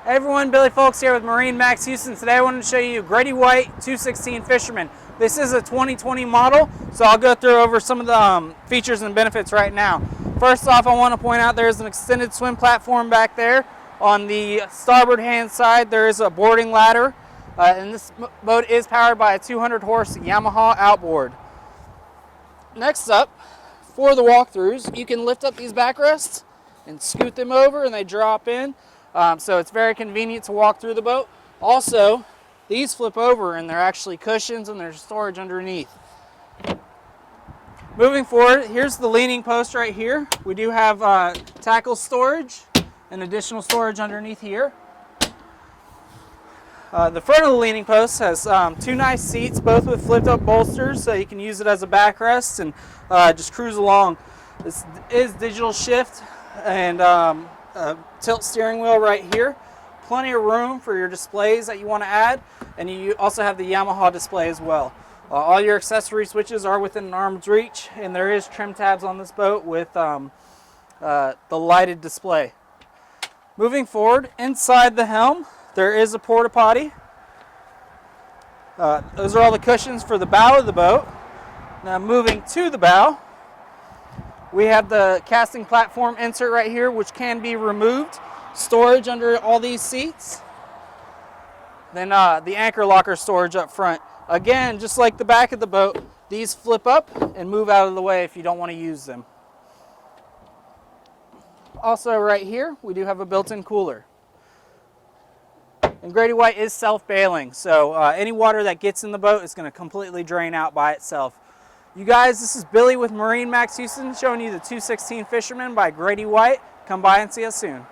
Hey everyone, Billy Folks here with MarineMax Houston. Today I wanted to show you Grady-White 216 Fisherman. This is a 2020 model, so I'll go through over some of the features and benefits right now. First off, I want to point out there's an extended swim platform back there. On the starboard hand side, there is a boarding ladder, and this boat is powered by a 200 horse Yamaha outboard. Next up, for the walkthroughs, you can lift up these backrests and scoot them over and they drop in. So it's very convenient to walk through the boat. Also, these flip over and they're actually cushions and there's storage underneath. Moving forward, here's the leaning post right here. We do have tackle storage and additional storage underneath here. The front of the leaning post has two nice seats, both with flipped up bolsters, so you can use it as a backrest and just cruise along. This is digital shift and tilt steering wheel right here. Plenty of room for your displays that you want to add, and you also have the Yamaha display as well. All your accessory switches are within an arm's reach, and there is trim tabs on this boat with the lighted display. Moving forward, inside the helm, there is a porta potty. Those are all the cushions for the bow of the boat. Now moving to the bow, we have the casting platform insert right here, which can be removed. Storage under all these seats. Then the anchor locker storage up front. Again, just like the back of the boat, these flip up and move out of the way if you don't want to use them. Also right here, we do have a built-in cooler. And Grady-White is self-bailing, so any water that gets in the boat is going to completely drain out by itself. You guys, this is Billy with MarineMax Houston showing you the 216 Fisherman by Grady-White. Come by and see us soon.